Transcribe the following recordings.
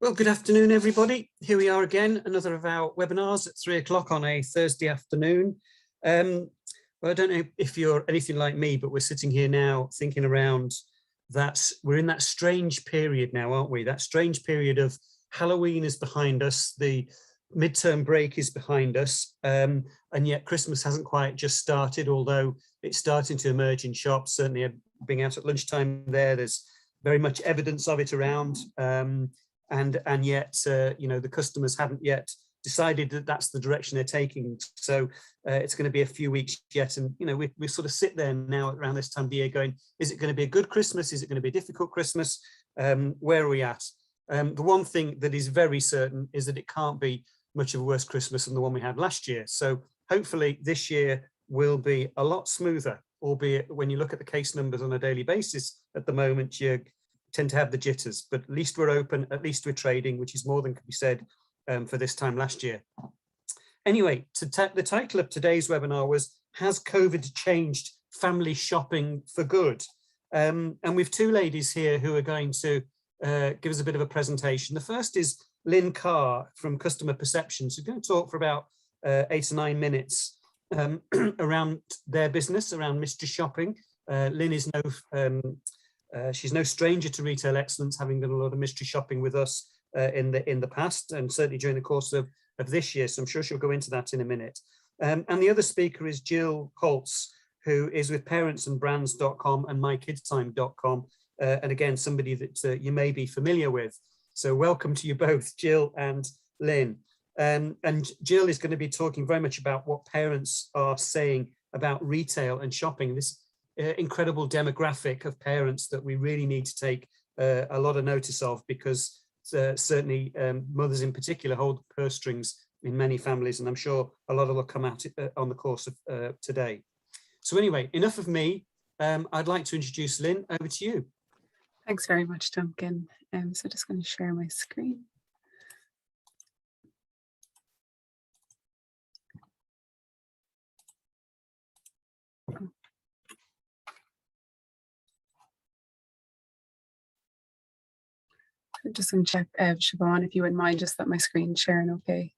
Well, good afternoon, everybody. Here we are again, another of our webinars at 3 o'clock on a Thursday afternoon. Well, I don't know if you're anything like me, but we're sitting here now thinking around that we're in that strange period now, aren't we? That strange period of Halloween is behind us, the midterm break is behind us, and yet Christmas hasn't quite just started, although it's starting to emerge in shops. Certainly being out at lunchtime there's very much evidence of it around. And yet, you know, the customers haven't yet decided that that's the direction they're taking. So it's going to be a few weeks yet. And, you know, we sort of sit there now around this time of the year going, is it going to be a good Christmas? Is it going to be a difficult Christmas? Where are we at? The one thing that is very certain is that it can't be much of a worse Christmas than the one we had last year. So hopefully this year will be a lot smoother, albeit when you look at the case numbers on a daily basis at the moment, you tend to have the jitters, but at least we're open, at least we're trading, which is more than could be said for this time last year. Anyway, the title of today's webinar was, has COVID changed family shopping for good? And we've two ladies here who are going to give us a bit of a presentation. The first is Lynn Carr from Customer Perceptions, who's going to talk for about 8 or 9 minutes around their business, around mystery shopping. Lynn is she's no stranger to retail excellence, having done a lot of mystery shopping with us in the past, and certainly during the course of this year. So I'm sure she'll go into that in a minute. And the other speaker is Jill Holtz, who is with ParentsandBrand's.com and MyKidsTime.com, and again, somebody that you may be familiar with. So welcome to you both, Jill and Lynn. And Jill is going to be talking very much about what parents are saying about retail and shopping. This incredible demographic of parents that we really need to take a lot of notice of, because certainly mothers in particular hold the purse strings in many families, and I'm sure a lot of will come out on the course of today. So anyway, enough of me. I'd like to introduce Lynn. Over to you. Thanks very much, Duncan. So just going to share my screen. I'm just going to check, Siobhan, if you wouldn't mind just that my screen's sharing okay.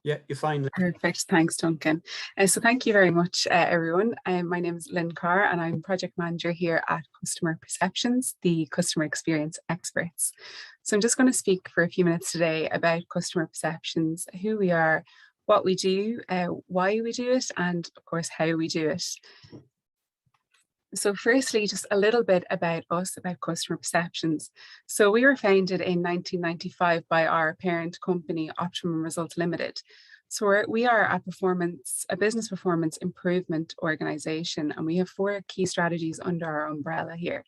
Yeah, you're fine. Perfect. Thanks, Duncan. So thank you very much, everyone. My name is Lynn Carr, and I'm project manager here at Customer Perceptions, the customer experience experts. So I'm just going to speak for a few minutes today about customer perceptions, who we are, what we do, why we do it, and of course, how we do it. So firstly, just a little bit about us, about Customer Perceptions. So we were founded in 1995 by our parent company, Optimum Results Limited. So we are a business performance improvement organisation, and we have 4 key strategies under our umbrella here.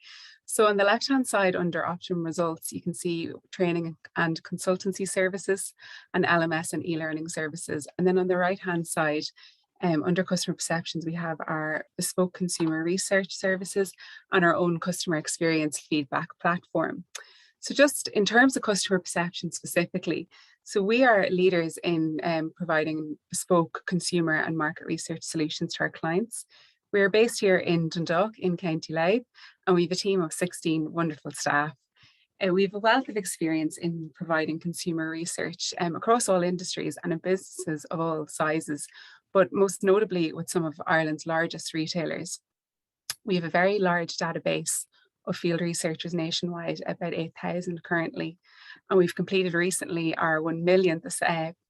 So on the left-hand side, under Optimum Results, you can see training and consultancy services, and LMS and e-learning services. And then on the right-hand side, under Customer Perceptions, we have our bespoke consumer research services and our own customer experience feedback platform. So just in terms of customer perception specifically, so we are leaders in providing bespoke consumer and market research solutions to our clients. We're based here in Dundalk in County Louth, and we have a team of 16 wonderful staff. We have a wealth of experience in providing consumer research across all industries and in businesses of all sizes, but most notably with some of Ireland's largest retailers. We have a very large database of field researchers nationwide, about 8,000 currently, and we've completed recently our 1 millionth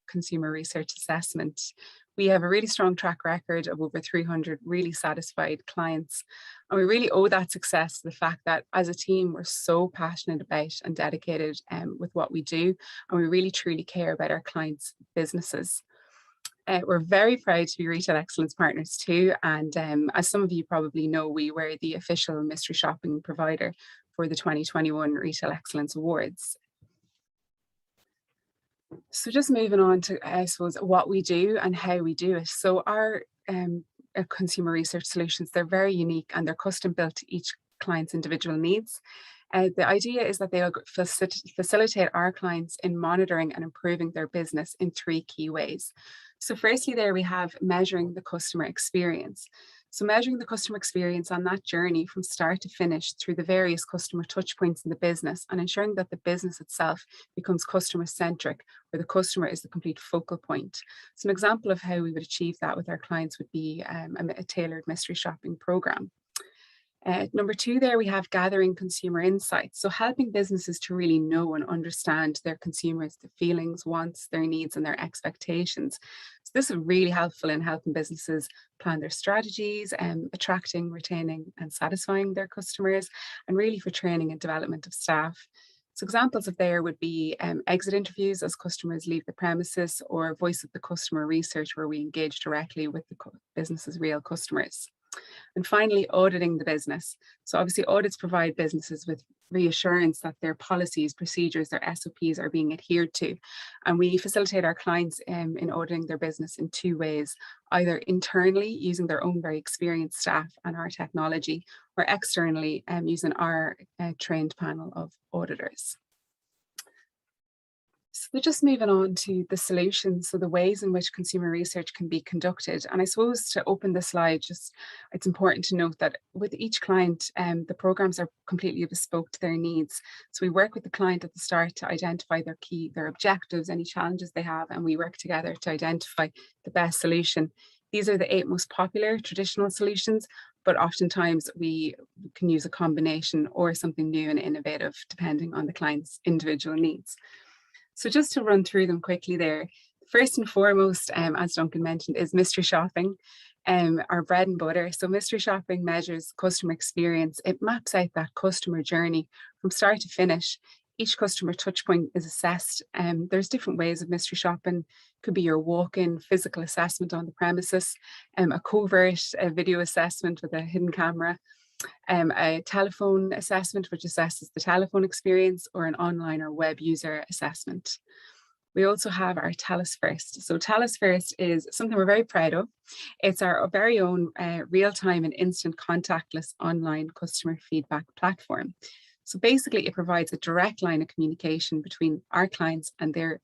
consumer research assessment. We have a really strong track record of over 300 really satisfied clients, and we really owe that success to the fact that as a team we're so passionate about and dedicated with what we do, and we really truly care about our clients' businesses. We're very proud to be Retail Excellence Partners too, and as some of you probably know, we were the official mystery shopping provider for the 2021 Retail Excellence Awards. So just moving on to, I suppose, what we do and how we do it. So our consumer research solutions, they're very unique and they're custom built to each client's individual needs. The idea is that they'll facilitate our clients in monitoring and improving their business in 3 key ways. So firstly, there we have measuring the customer experience. So measuring the customer experience on that journey from start to finish through the various customer touch points in the business, and ensuring that the business itself becomes customer centric, where the customer is the complete focal point. So an example of how we would achieve that with our clients would be a tailored mystery shopping program. Number two, there we have gathering consumer insights. So helping businesses to really know and understand their consumers, their feelings, wants, their needs, and their expectations. So this is really helpful in helping businesses plan their strategies, attracting, retaining, and satisfying their customers, and really for training and development of staff. So examples of there would be exit interviews as customers leave the premises, or voice of the customer research, where we engage directly with the business's real customers. And finally, auditing the business. So obviously audits provide businesses with reassurance that their policies, procedures, their SOPs are being adhered to. And we facilitate our clients in auditing their business in two ways, either internally using their own very experienced staff and our technology, or externally using our trained panel of auditors. So we're just moving on to the solutions, so the ways in which consumer research can be conducted. And I suppose to open the slide, it's important to note that with each client, the programs are completely bespoke to their needs. So we work with the client at the start to identify their objectives, any challenges they have, and we work together to identify the best solution. These are the 8 most popular traditional solutions, but oftentimes we can use a combination or something new and innovative depending on the client's individual needs. So just to run through them quickly there, first and foremost, as Duncan mentioned, is mystery shopping, our bread and butter. So mystery shopping measures customer experience. It maps out that customer journey from start to finish. Each customer touch point is assessed. There's different ways of mystery shopping. Could be your walk-in physical assessment on the premises, a covert video assessment with a hidden camera, a telephone assessment, which assesses the telephone experience, or an online or web user assessment. We also have our Tell Us First. So Tell Us First is something we're very proud of. It's our very own real-time and instant contactless online customer feedback platform. So basically it provides a direct line of communication between our clients and their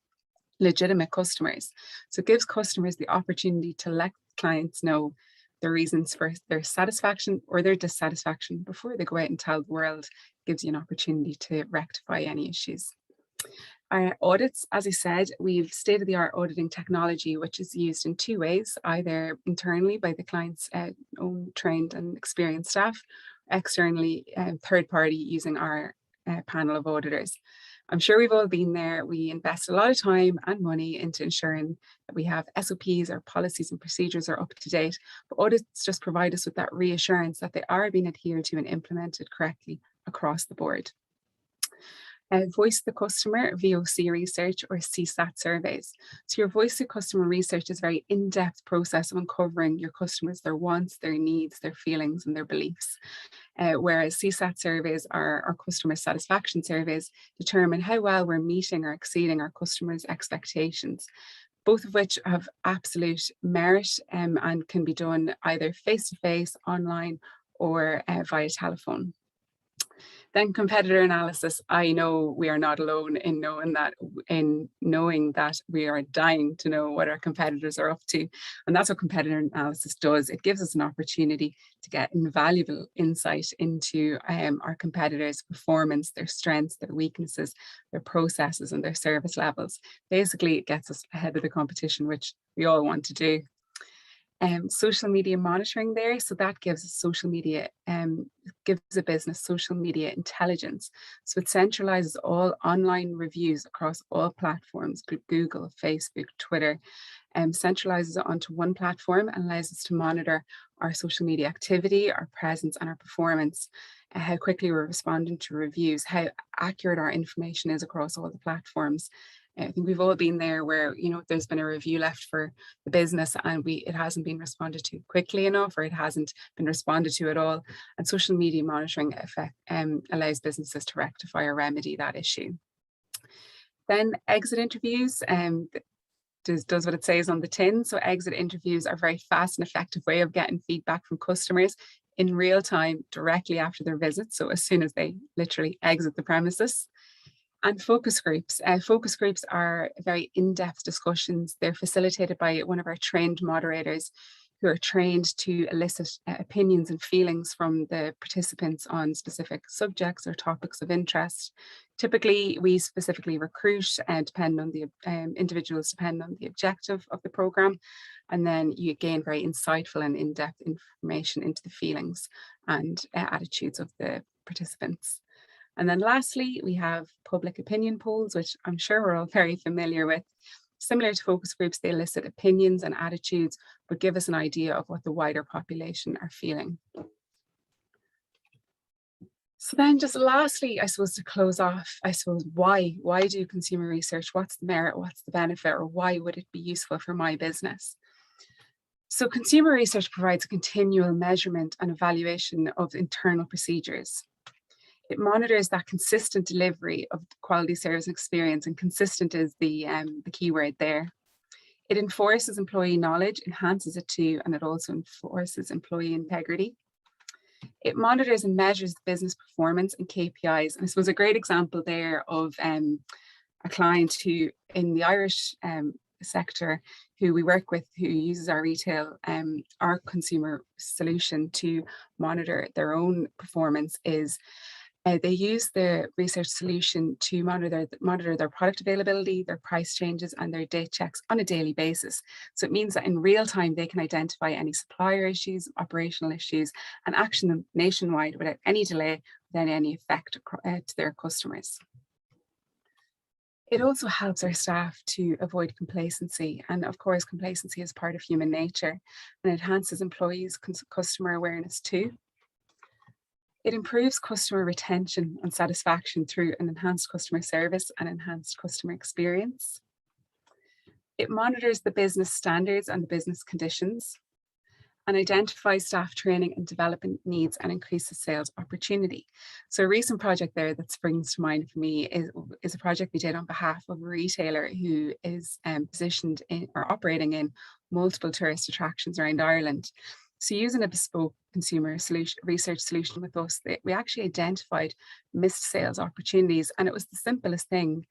legitimate customers. So it gives customers the opportunity to let clients know the reasons for their satisfaction or their dissatisfaction before they go out and tell the world. It gives you an opportunity to rectify any issues. Our audits, as I said, we've state-of-the-art auditing technology, which is used in 2 ways, either internally by the client's own trained and experienced staff, externally third party using our panel of auditors. I'm sure we've all been there. We invest a lot of time and money into ensuring that we have SOPs, our policies and procedures are up to date, but audits just provide us with that reassurance that they are being adhered to and implemented correctly across the board. Voice the customer, VOC research, or CSAT surveys. So your voice to customer research is a very in-depth process of uncovering your customers, their wants, their needs, their feelings, and their beliefs. Whereas CSAT surveys are our customer satisfaction surveys, determine how well we're meeting or exceeding our customers' expectations, both of which have absolute merit and can be done either face-to-face, online, or via telephone. Then competitor analysis. I know we are not alone in knowing that we are dying to know what our competitors are up to. And that's what competitor analysis does. It gives us an opportunity to get invaluable insight into our competitors' performance, their strengths, their weaknesses, their processes, and their service levels. Basically, it gets us ahead of the competition, which we all want to do. Social media monitoring there, so that gives gives a business social media intelligence. So it centralizes all online reviews across all platforms, Google, Facebook, Twitter, centralizes it onto one platform and allows us to monitor our social media activity, our presence, and our performance, how quickly we're responding to reviews, how accurate our information is across all the platforms. I think we've all been there where, there's been a review left for the business and it hasn't been responded to quickly enough, or it hasn't been responded to at all. And social media monitoring allows businesses to rectify or remedy that issue. Then exit interviews does what it says on the tin. So exit interviews are a very fast and effective way of getting feedback from customers in real time directly after their visit. So as soon as they literally exit the premises. And focus groups. Focus groups are very in-depth discussions. They're facilitated by one of our trained moderators who are trained to elicit opinions and feelings from the participants on specific subjects or topics of interest. Typically, we specifically recruit and depend on the individuals depend on the objective of the program. And then you gain very insightful and in-depth information into the feelings and attitudes of the participants. And then lastly, we have public opinion polls, which I'm sure we're all very familiar with. Similar to focus groups, they elicit opinions and attitudes, but give us an idea of what the wider population are feeling. So then just lastly, I suppose to close off, why do consumer research? What's the merit? What's the benefit? Or why would it be useful for my business? So consumer research provides a continual measurement and evaluation of internal procedures. It monitors that consistent delivery of quality service and experience, and consistent is the key word there. It enforces employee knowledge, enhances it too, and it also enforces employee integrity. It monitors and measures business performance and KPIs. And this was a great example there of a client who in the Irish sector who we work with, who uses our our consumer solution to monitor their own performance. Is they use the research solution to monitor their product availability, their price changes, and their date checks on a daily basis. So it means that in real time, they can identify any supplier issues, operational issues, and action them nationwide without any delay, without any effect to their customers. It also helps our staff to avoid complacency. And of course, complacency is part of human nature, and it enhances employees' customer awareness too. It improves customer retention and satisfaction through an enhanced customer service and enhanced customer experience. It monitors the business standards and the business conditions, and identifies staff training and development needs and increases sales opportunity. So a recent project there that springs to mind for me is a project we did on behalf of a retailer who is positioned in or operating in multiple tourist attractions around Ireland. So using a bespoke consumer research solution with us, we actually identified missed sales opportunities, and it was the simplest thing.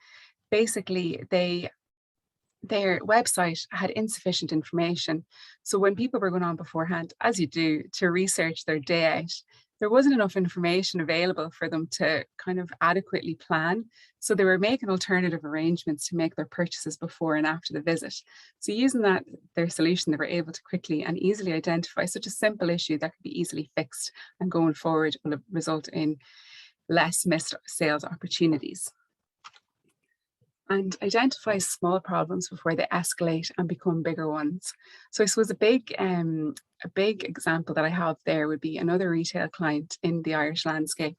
Basically, their website had insufficient information. So when people were going on beforehand, as you do, to research their day out, there wasn't enough information available for them to kind of adequately plan. So they were making alternative arrangements to make their purchases before and after the visit. So using their solution, they were able to quickly and easily identify such a simple issue that could be easily fixed, and going forward will result in less missed sales opportunities. And identify small problems before they escalate and become bigger ones. So I suppose a big example that I have there would be another retail client in the Irish landscape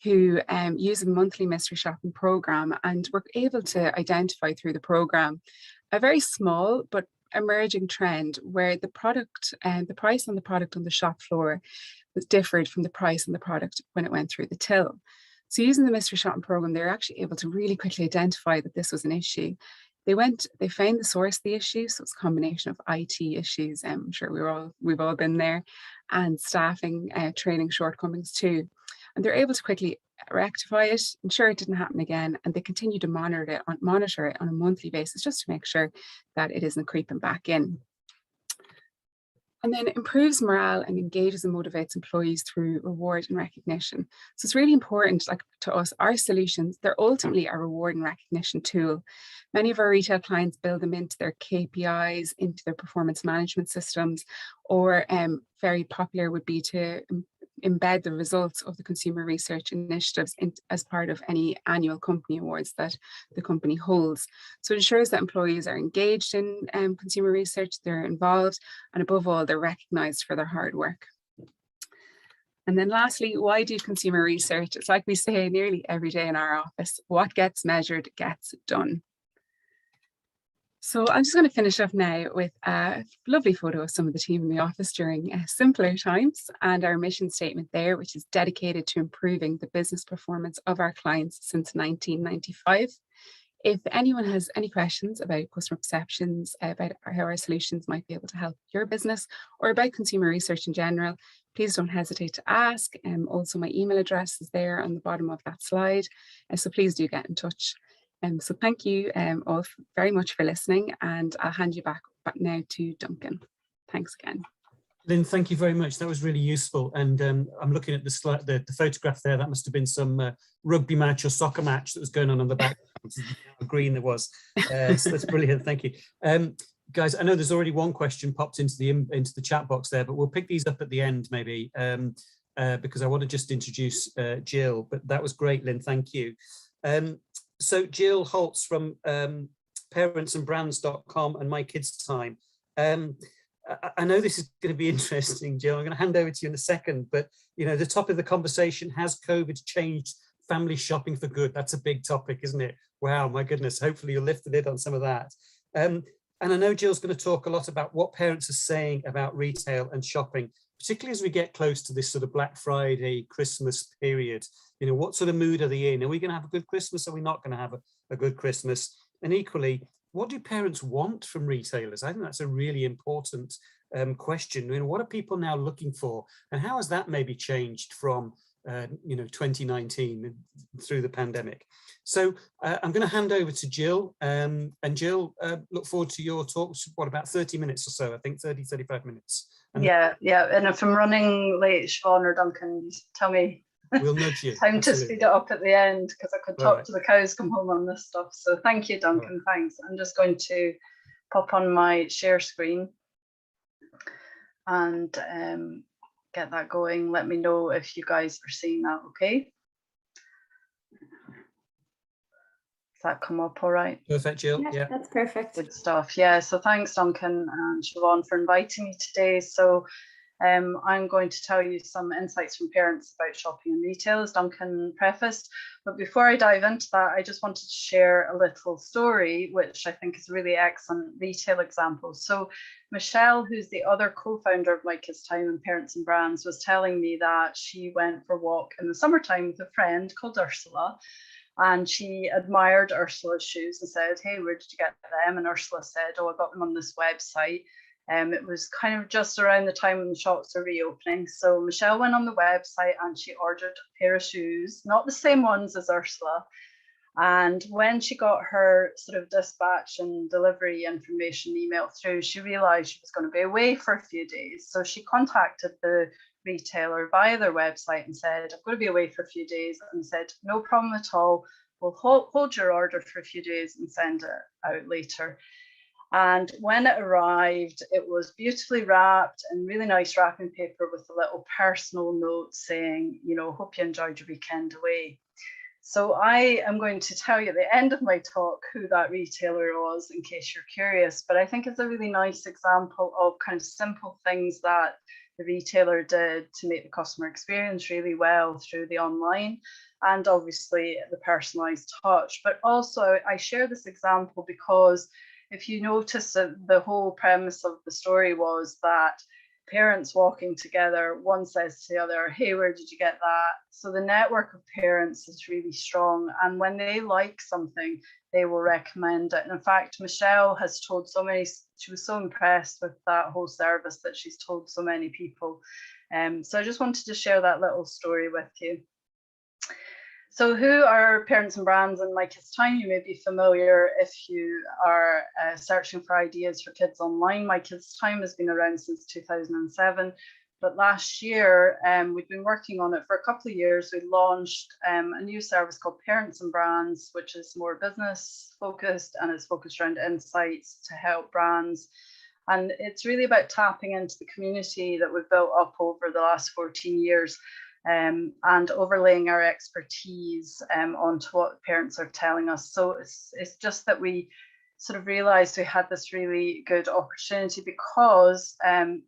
who use a monthly mystery shopping program, and were able to identify through the program a very small but emerging trend where the product and the price on the product on the shop floor was differed from the price on the product when it went through the till. So using the mystery shopping program, they're actually able to really quickly identify that this was an issue. They found the source of the issue. So it's a combination of IT issues. I'm sure we've all been there, and staffing, training shortcomings too. And they're able to quickly rectify it, ensure it didn't happen again, and they continue to monitor it on a monthly basis just to make sure that it isn't creeping back in. And then it improves morale and engages and motivates employees through reward and recognition. So it's really important, like to us, our solutions, they're ultimately a reward and recognition tool. Many of our retail clients build them into their KPIs, into their performance management systems, or very popular would be to embed the results of the consumer research initiatives as part of any annual company awards that the company holds. So it ensures that employees are engaged in consumer research, they're involved, and above all, they're recognised for their hard work. And then lastly, why do consumer research? It's like we say nearly every day in our office, what gets measured gets done. So I'm just going to finish up now with a lovely photo of some of the team in the office during simpler times, and our mission statement there, which is dedicated to improving the business performance of our clients since 1995. If anyone has any questions about customer perceptions, about how our solutions might be able to help your business, or about consumer research in general, please don't hesitate to ask. Also, my email address is there on the bottom of that slide, so please do get in touch. So thank you all very much for listening, and I'll hand you back now to Duncan. Thanks again. Lynn, thank you very much. That was really useful. And I'm looking at the slide, the photograph there. That must have been some rugby match or soccer match that was going on the back. How green there was. So that's brilliant. Thank you. Guys, I know there's already one question popped into the chat box there, but we'll pick these up at the end maybe, because I want to just introduce Jill. But that was great, Lynn. Thank you. So Jill Holtz from ParentsandBrand's.com and My Kids Time. I know this is going to be interesting, Jill. I'm going to hand over to you in a second, but you know, the topic of the conversation, has COVID changed family shopping for good? That's a big topic, isn't it? Wow, my goodness. Hopefully you'll lift the lid on some of that. And I know Jill's going to talk a lot about what parents are saying about retail and shopping, particularly as we get close to this sort of Black Friday, Christmas period. You know, what sort of mood are they in? Are we going to have a good Christmas? Are we not going to have a good Christmas? And equally, what do parents want from retailers? I think that's a really important question. I mean, what are people now looking for? And how has that maybe changed from, you know, 2019 through the pandemic? So I'm going to hand over to Jill. And Jill, look forward to your talk. What, about 30 minutes or so? I think 30, 35 minutes. And yeah. And if I'm running late, Siobhan or Duncan, tell me. We'll nudge you. Time Absolutely. to speed it up at the end, because I could talk to the cows come home on this stuff. So thank you, Duncan. Thanks. I'm just going to pop on my share screen and get that going. Let me know if you guys are seeing that okay. Does that come up all right? Perfect, Jill. Yeah, that's perfect. Good stuff. Yeah, so thanks, Duncan and Siobhan, for inviting me today. So I'm going to tell you some insights from parents about shopping and retail, as Duncan prefaced. But before I dive into that, I just wanted to share a little story, which I think is a really excellent retail example. So Michelle, who's the other co-founder of My Kids Time and Parents and Brands, was telling me that she went for a walk in the summertime with a friend called Ursula. And she admired Ursula's shoes and said, hey, where did you get them? And Ursula said, oh, I got them on this website. It was kind of just around the time when the shops are reopening. So Michelle went on the website and she ordered a pair of shoes, not the same ones as Ursula. And when she got her sort of dispatch and delivery information email through, she realized she was going to be away for a few days. So she contacted the retailer via their website and said, I'm going to be away for a few days. And said, no problem at all. We'll hold your order for a few days and send it out later. And when it arrived, it was beautifully wrapped in really nice wrapping paper with a little personal note saying, you know, hope you enjoyed your weekend away. So I am going to tell you at the end of my talk who that retailer was, in case you're curious. But I think it's a really nice example of kind of simple things that the retailer did to make the customer experience really well through the online, and obviously the personalized touch. But also I share this example because if you notice that the whole premise of the story was that parents walking together, one says to the other, hey, where did you get that? So the network of parents is really strong. And when they like something, they will recommend it. And in fact, Michelle has told so many, she was so impressed with that whole service that she's told so many people. So I just wanted to share that little story with you. So who are Parents and Brands and My Kids Time? You may be familiar if you are searching for ideas for kids online. My Kids Time has been around since 2007, but last year we've been working on it for a couple of years. We launched a new service called Parents and Brands, which is more business focused and is focused around insights to help brands. And it's really about tapping into the community that we've built up over the last 14 years. And overlaying our expertise onto what parents are telling us. So it's just that we sort of realized we had this really good opportunity because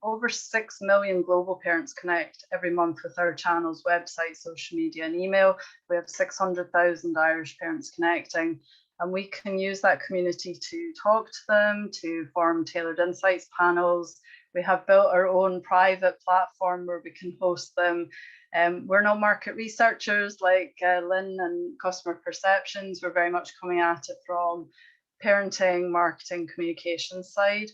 over 6 million global parents connect every month with our channels, website, social media and email. We have 600,000 Irish parents connecting, and we can use that community to talk to them, to form tailored insights panels. We have built our own private platform where we can host them. We're not market researchers like Lynn and customer perceptions. We're very much coming at it from parenting, marketing, communication side.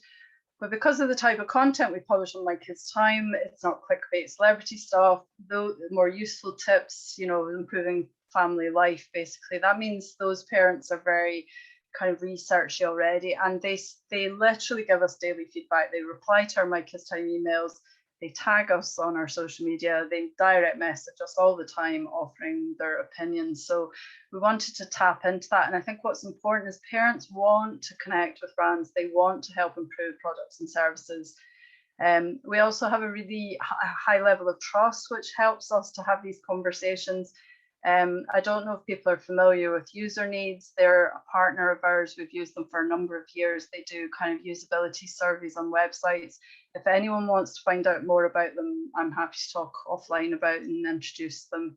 But because of the type of content we publish on My Kids Time, it's not clickbait celebrity stuff, though more useful tips, you know, improving family life, basically. That means those parents are very kind of researchy already, and they literally give us daily feedback. They reply to our My Kiss Time emails, they tag us on our social media, they direct message us all the time offering their opinions. So we wanted to tap into that. And I think what's important is parents want to connect with brands. They want to help improve products and services. We also have a really high level of trust, which helps us to have these conversations. I don't know if people are familiar with User Needs. They're a partner of ours. We've used them for a number of years. They do kind of usability surveys on websites. If anyone wants to find out more about them, I'm happy to talk offline about and introduce them.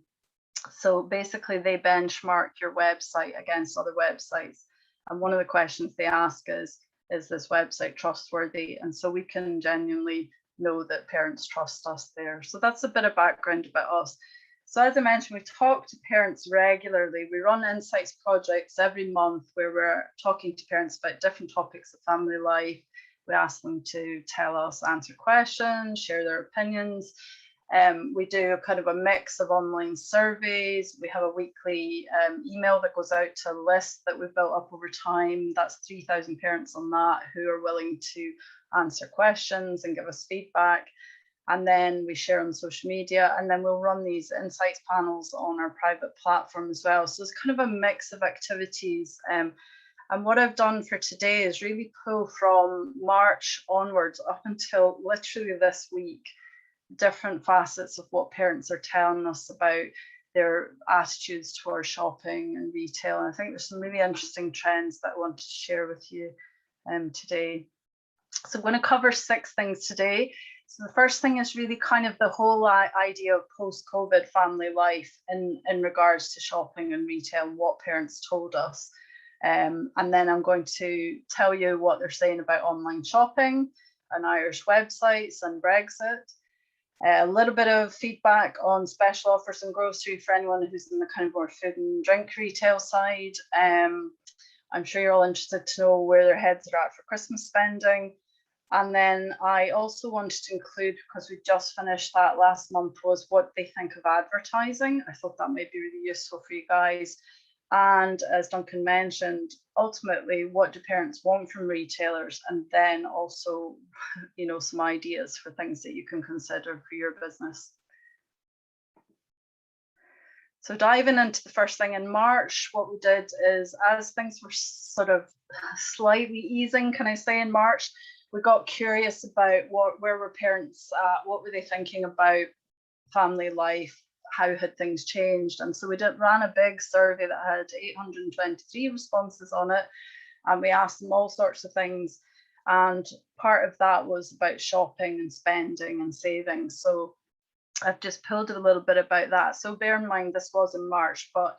So basically, they benchmark your website against other websites. And one of the questions they ask is this website trustworthy? And so we can genuinely know that parents trust us there. So that's a bit of background about us. So as I mentioned, we talk to parents regularly. We run insights projects every month where we're talking to parents about different topics of family life. We ask them to tell us, answer questions, share their opinions. We do a kind of a mix of online surveys. We have a weekly email that goes out to a list that we've built up over time. That's 3,000 parents on that who are willing to answer questions and give us feedback. And then we share on social media, and then we'll run these insights panels on our private platform as well. So it's kind of a mix of activities. And what I've done for today is really pull from March onwards up until literally this week, different facets of what parents are telling us about their attitudes towards shopping and retail. And I think there's some really interesting trends that I want to share with you today. So I'm going to cover 6 things today. So the first thing is really kind of the whole idea of post-COVID family life in regards to shopping and retail and what parents told us. And then I'm going to tell you what they're saying about online shopping and Irish websites and Brexit. A little bit of feedback on special offers and grocery for anyone who's in the kind of more food and drink retail side. I'm sure you're all interested to know where their heads are at for Christmas spending. And then I also wanted to include, because we just finished that last month, was what they think of advertising. I thought that might be really useful for you guys. And as Duncan mentioned, ultimately, what do parents want from retailers? And then also, you know, some ideas for things that you can consider for your business. So diving into the first thing in March, what we did is, as things were sort of slightly easing, can I say, in March, we got curious about where were parents at, what were they thinking about family life, how had things changed. And so we ran a big survey that had 823 responses on it, and we asked them all sorts of things. And part of that was about shopping and spending and saving. So I've just pulled a little bit about that. So bear in mind, this was in March, but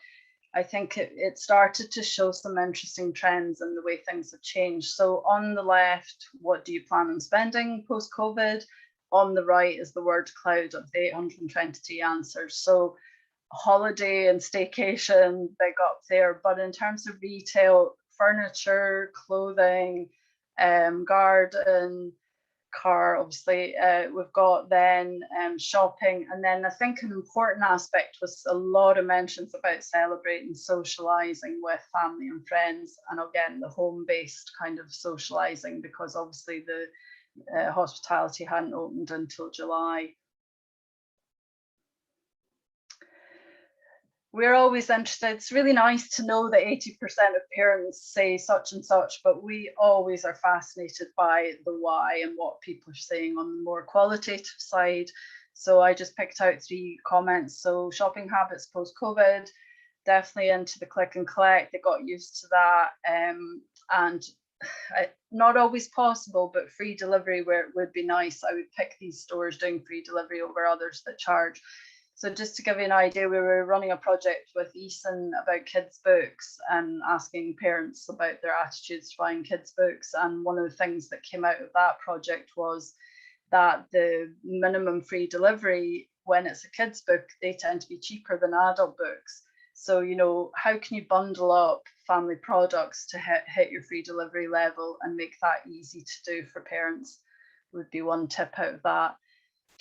I think it started to show some interesting trends in the way things have changed. So on the left, what do you plan on spending post-COVID? On the right is the word cloud of the 823 answers. So holiday and staycation, big up there. But in terms of retail, furniture, clothing, garden, car, obviously, we've got then shopping. And then I think an important aspect was a lot of mentions about celebrating, socializing with family and friends. And again, the home-based kind of socializing, because obviously the hospitality hadn't opened until July. We're always interested. It's really nice to know that 80% of parents say such and such, but we always are fascinated by the why and what people are saying on the more qualitative side. So I just picked out 3 comments. So shopping habits post-COVID, definitely into the click and collect. They got used to that. And not always possible, but free delivery where it would be nice. I would pick these stores doing free delivery over others that charge. So just to give you an idea, we were running a project with Eason about kids' books and asking parents about their attitudes to buying kids' books. And one of the things that came out of that project was that the minimum free delivery, when it's a kid's book, they tend to be cheaper than adult books. So, you know, how can you bundle up family products to hit your free delivery level and make that easy to do for parents would be one tip out of that.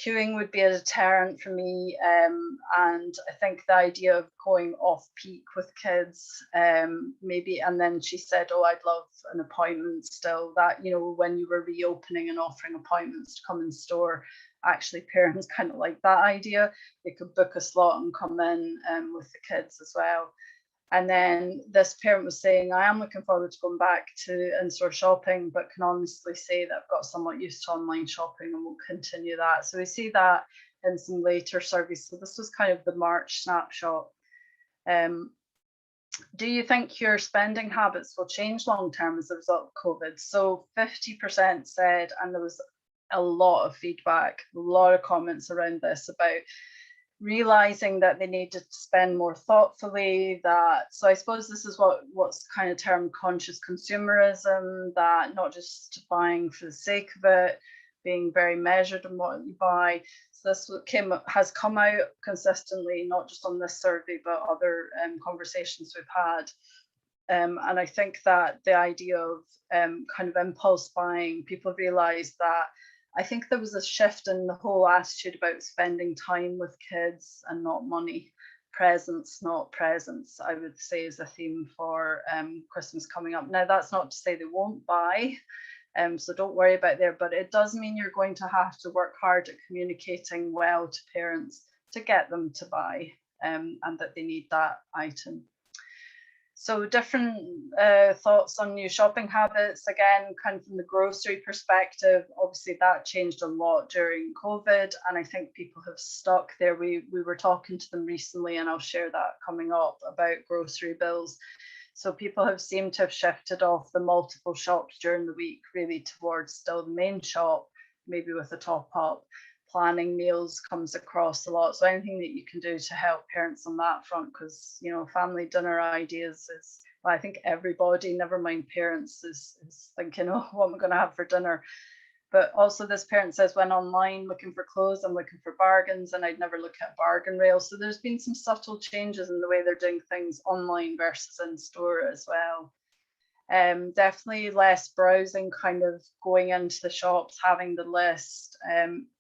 Queuing would be a deterrent for me, and I think the idea of going off peak with kids, maybe, and then she said, oh, I'd love an appointment still, that, you know, when you were reopening and offering appointments to come in store, actually parents kind of like that idea. They could book a slot and come in with the kids as well. And then this parent was saying, I am looking forward to going back to in-store shopping, but can honestly say that I've got somewhat used to online shopping and will continue that. So we see that in some later surveys. So this was kind of the March snapshot. Do you think your spending habits will change long-term as a result of COVID? So 50% said, and there was a lot of feedback, a lot of comments around this about realizing that they needed to spend more thoughtfully. That, so I suppose this is what's kind of termed conscious consumerism, that not just buying for the sake of it, being very measured in what you buy. So this has come out consistently, not just on this survey, but other conversations we've had. And I think that the idea of kind of impulse buying, people realize that, I think there was a shift in the whole attitude about spending time with kids and not money. Presents, not presents, I would say, is a theme for Christmas coming up. Now, that's not to say they won't buy, so don't worry about there, but it does mean you're going to have to work hard at communicating well to parents to get them to buy, and that they need that item. So different thoughts on new shopping habits. Again, kind of from the grocery perspective, obviously that changed a lot during COVID, and I think people have stuck there. We were talking to them recently, and I'll share that coming up, about grocery bills. So people have seemed to have shifted off the multiple shops during the week, really towards still the main shop, maybe with a top up. Planning meals comes across a lot. So anything that you can do to help parents on that front, because, you know, family dinner ideas is, well, I think everybody, never mind parents, is thinking, oh, what am I going to have for dinner? But also this parent says, when online looking for clothes, I'm looking for bargains, and I'd never look at bargain rails. So there's been some subtle changes in the way they're doing things online versus in store as well. Definitely less browsing, kind of going into the shops, having the list.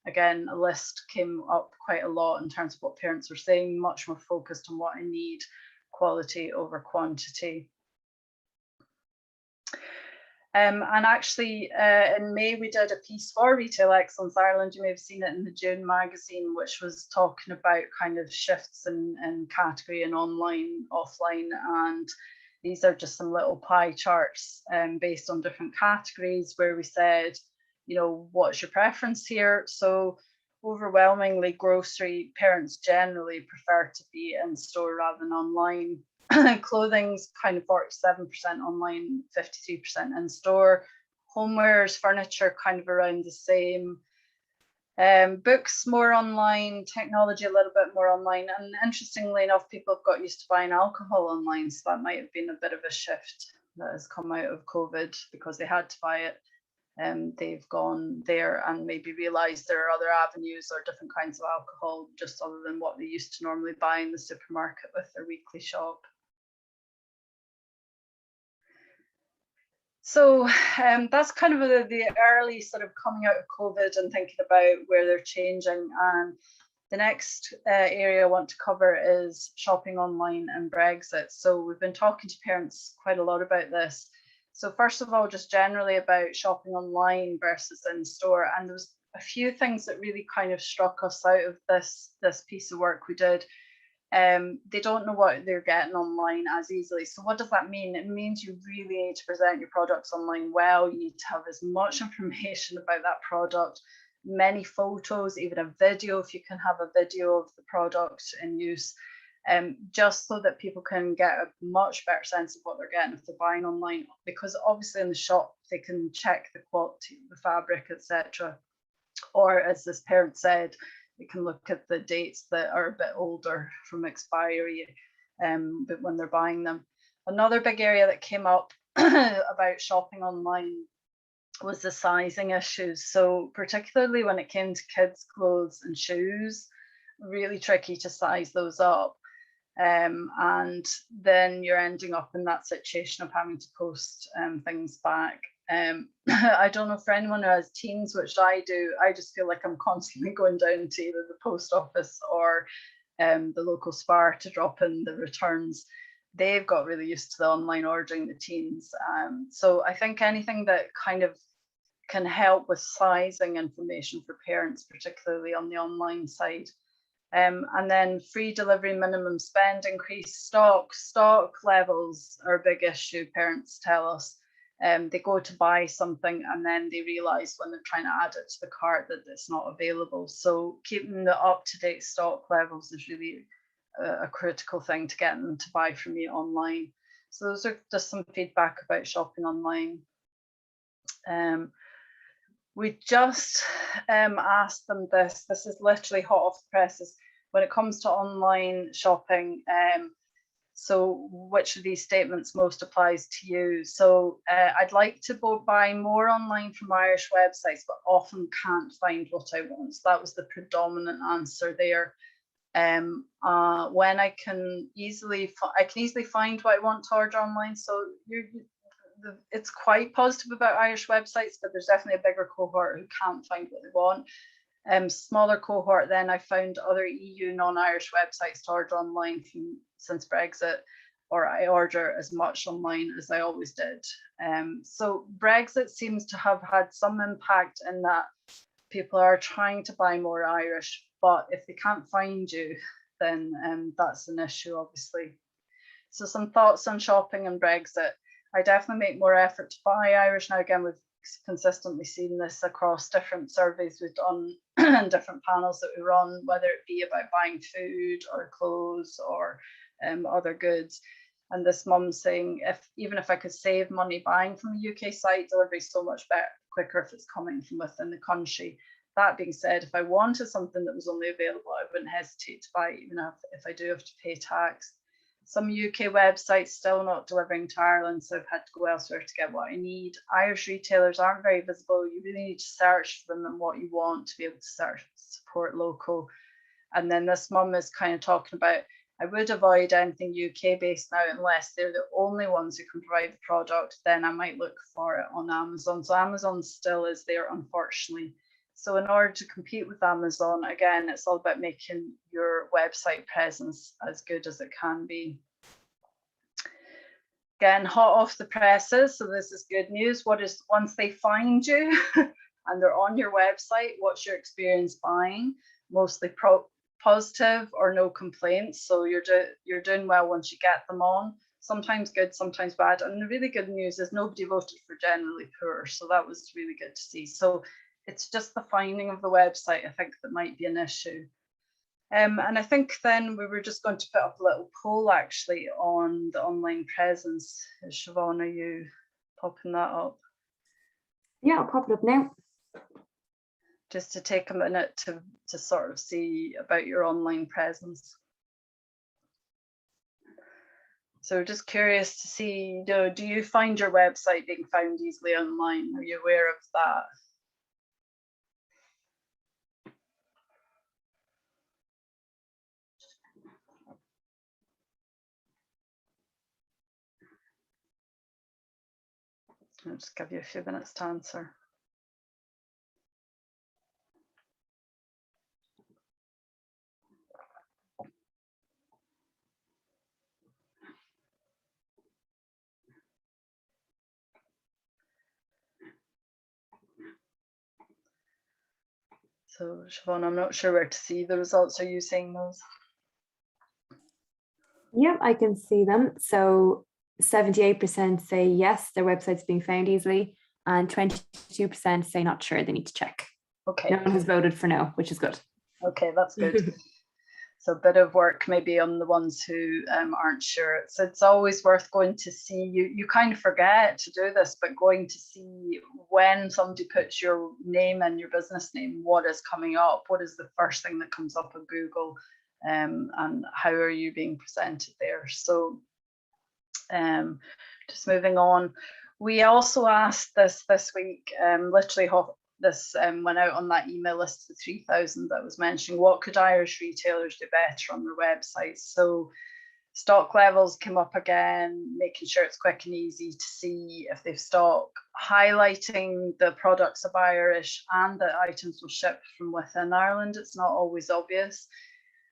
Again, a list came up quite a lot in terms of what parents were saying, much more focused on what I need, quality over quantity. And actually, in May, we did a piece for Retail Excellence Ireland. You may have seen it in the June magazine, which was talking about kind of shifts in category and online, offline. And these are just some little pie charts based on different categories, where we said, you know, what's your preference here? So overwhelmingly, grocery parents generally prefer to be in store rather than online. Clothing's kind of 47% online, 53% in store. Homewares, furniture, kind of around the same. Books more online, technology a little bit more online, and interestingly enough, people have got used to buying alcohol online, so that might have been a bit of a shift that has come out of COVID, because they had to buy it. They've gone there and maybe realised there are other avenues or different kinds of alcohol, just other than what they used to normally buy in the supermarket with their weekly shop. So that's kind of the early sort of coming out of COVID and thinking about where they're changing. And the next area I want to cover is shopping online and Brexit. So we've been talking to parents quite a lot about this. So first of all, just generally about shopping online versus in store. And there was a few things that really kind of struck us out of this piece of work we did. They don't know what they're getting online as easily. So what does that mean? It means you really need to present your products online well. You need to have as much information about that product, many photos, even a video, if you can have a video of the product in use, just so that people can get a much better sense of what they're getting if they're buying online. Because obviously in the shop, they can check the quality of the fabric, etc. Or as this parent said, you can look at the dates that are a bit older from expiry, but when they're buying them. Another big area that came up about shopping online was the sizing issues. So particularly when it came to kids' clothes and shoes, really tricky to size those up. And then you're ending up in that situation of having to post things back. I don't know for anyone who has teens, which I do, I just feel like I'm constantly going down to either the post office or the local Spar to drop in the returns. They've got really used to the online ordering, the teens. So I think anything that kind of can help with sizing information for parents, particularly on the online side. And then free delivery, minimum spend, increased stock levels are a big issue, parents tell us. They go to buy something and then they realise when they're trying to add it to the cart that it's not available. So keeping the up-to-date stock levels is really a critical thing to get them to buy from you online. So those are just some feedback about shopping online. We just asked them this is literally hot off the presses, when it comes to online shopping, so which of these statements most applies to you? So I'd like to buy more online from Irish websites, but often can't find what I want. So that was the predominant answer there. When I can easily find what I want to order online. So it's quite positive about Irish websites, but there's definitely a bigger cohort who can't find what they want. Smaller cohort, then I found other EU non-Irish websites to order online since Brexit, or I order as much online as I always did. So Brexit seems to have had some impact in that people are trying to buy more Irish, but if they can't find you, then that's an issue, obviously. So some thoughts on shopping and Brexit. I definitely make more effort to buy Irish now. Again, we've consistently seen this across different surveys we've done and different panels that we run, whether it be about buying food or clothes or other goods. And this mum saying, even if I could save money buying from the UK site, delivery is so much better, quicker if it's coming from within the country. That being said, if I wanted something that was only available, I wouldn't hesitate to buy it, even if I do have to pay tax. Some UK websites still not delivering to Ireland, so I've had to go elsewhere to get what I need. Irish retailers aren't very visible. You really need to search for them and what you want to be able to support local. And then this mum is kind of talking about, I would avoid anything UK based now unless they're the only ones who can provide the product, then I might look for it on Amazon. So Amazon still is there, unfortunately. So in order to compete with Amazon, again, it's all about making your website presence as good as it can be. Again, hot off the presses, so this is good news. Once they find you and they're on your website, what's your experience buying? Mostly positive or no complaints. So you're doing well once you get them on. Sometimes good, sometimes bad. And the really good news is nobody voted for generally poor. So that was really good to see. So it's just the finding of the website, I think, that might be an issue. And I think then we were just going to put up a little poll actually on the online presence. Siobhan, are you popping that up? Yeah, I'll pop it up now. Just to take a minute to sort of see about your online presence. So just curious to see, do you find your website being found easily online? Are you aware of that? I'll just give you a few minutes to answer. So Siobhan, I'm not sure where to see the results. Are you seeing those? Yep, I can see them. So 78% say yes, their website's being found easily, and 22% say not sure, they need to check. Okay. No one has voted for no, which is good. Okay, that's good. So a bit of work maybe on the ones who aren't sure. So it's always worth going to see, you kind of forget to do this, but going to see when somebody puts your name and your business name, what is coming up, what is the first thing that comes up on Google, and how are you being presented there. So just moving on, we also asked this week, literally this went out on that email list of 3,000 that was mentioning, what could Irish retailers do better on their websites? So Stock levels came up again, making sure it's quick and easy to see if they've stock, highlighting the products of Irish and the items will ship from within Ireland. It's not always obvious.